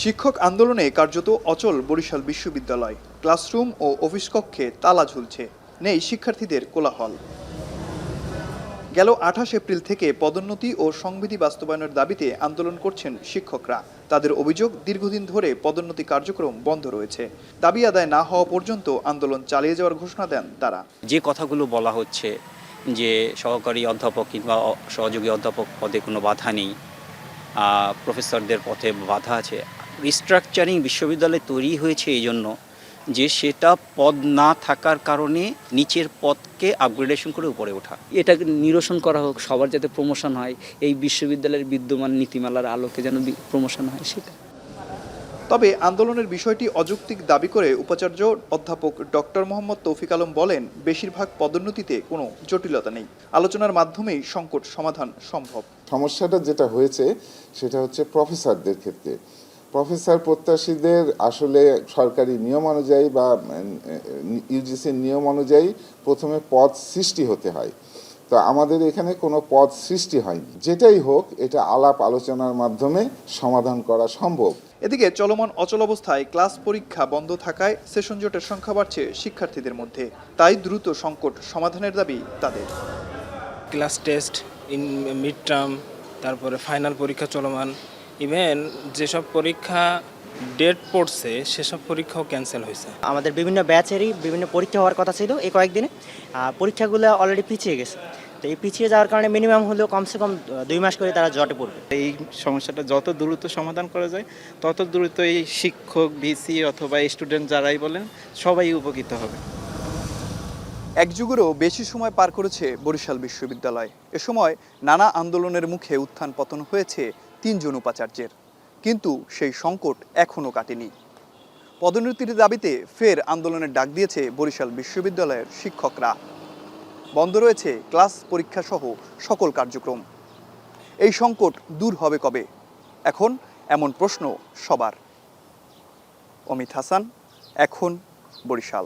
শিক্ষক আন্দোলনে কার্যত অচল বরিশাল বিশ্ববিদ্যালয়। ক্লাসরুম ও অফিস কক্ষে তালা ঝুলছে, নেই শিক্ষার্থীদের কোলাহল। গেল 28 এপ্রিল থেকে পদোন্নতি ও সংবিধি বাস্তবায়নের দাবিতে আন্দোলন করছেন শিক্ষকরা। তাদের অভিযোগ, দীর্ঘদিন ধরে পদোন্নতি কার্যক্রম বন্ধ রয়েছে। দাবি আদায় না হওয়া পর্যন্ত আন্দোলন চালিয়ে যাওয়ার ঘোষণা দেন তারা। যে কথাগুলো বলা হচ্ছে যে সহকারী অধ্যাপক কিংবা সহযোগী অধ্যাপক পদে কোনো বাধা নেই, প্রফেসরদের পথে বাধা আছে। রিস্ট্রাকচারিং বিশ্ববিদ্যালয় তৈরি হয়েছে এই জন্য যে সেটা পদ না থাকার কারণে নিচের পদকে আপগ্রেডেশন করে উপরে ওঠা। এটাকে নিরসন করা হোক, সবার যাতে প্রমোশন হয়, এই বিশ্ববিদ্যালয়ের বিদ্যমান নীতিমালার আলোকে যেন প্রমোশন হয় সেটা। তবে আন্দোলনের বিষয়টি অযৌক্তিক দাবি করে উপাচার্য অধ্যাপক ডক্টর মোহাম্মদ তৌফিক আলম বলেন, বেশিরভাগ পদোন্নতিতে কোনো জটিলতা নেই, আলোচনার মাধ্যমেই সংকট সমাধান সম্ভব। সমস্যাটা যেটা হয়েছে সেটা হচ্ছে প্রফেসরদের ক্ষেত্রে। প্রফেসর প্রত্যাশীদের আসলে সরকারি নিয়ম অনুযায়ী বা ইউজিসির নিয়ম অনুযায়ী প্রথমে পদ সৃষ্টি হতে হয়। তো আমাদের এখানে কোনো পদ সৃষ্টি হয়নি। যেটাই হোক, এটা আলাপ আলোচনার মাধ্যমে সমাধান করা সম্ভব। এদিকে চলমান অচল অবস্থায় ক্লাস পরীক্ষা বন্ধ থাকায় সেশন জটের সংখ্যা বাড়ছে শিক্ষার্থীদের মধ্যে। তাই দ্রুত সংকট সমাধানের দাবি তাদের। ক্লাস টেস্ট, মিড টার্ম, তারপরে ফাইনাল পরীক্ষা চলমান, ইভেন যেসব পরীক্ষা ডেট পড়ছে সেসব পরীক্ষাও ক্যান্সেল হয়েছে। আমাদের বিভিন্ন ব্যাচেরই বিভিন্ন পরীক্ষা হওয়ার কথা ছিল এই কয়েকদিনে, পরীক্ষাগুলো অলরেডি পিছিয়ে গেছে। তো এই পিছিয়ে যাওয়ার কারণে মিনিমাম হলেও কমসে কম 2 মাস করে তারা জটে পড়বে। এই সমস্যাটা যত দ্রুত সমাধান করা যায় তত দ্রুত এই শিক্ষক, ভিসি অথবা স্টুডেন্ট যারাই বলেন সবাই উপকৃত হবে। এক যুগেরও বেশি সময় পার করেছে বরিশাল বিশ্ববিদ্যালয়। এ সময় নানা আন্দোলনের মুখে উত্থান পতন হয়েছে 3 জন উপাচার্যের, কিন্তু সেই সংকট এখনও কাটেনি। পদোন্নতির দাবিতে ফের আন্দোলনের ডাক দিয়েছে বরিশাল বিশ্ববিদ্যালয়ের শিক্ষকরা। বন্ধ রয়েছে ক্লাস পরীক্ষা সহ সকল কার্যক্রম। এই সংকট দূর হবে কবে? এখন এমন প্রশ্ন সবার। অমিত হাসান, এখন, বরিশাল।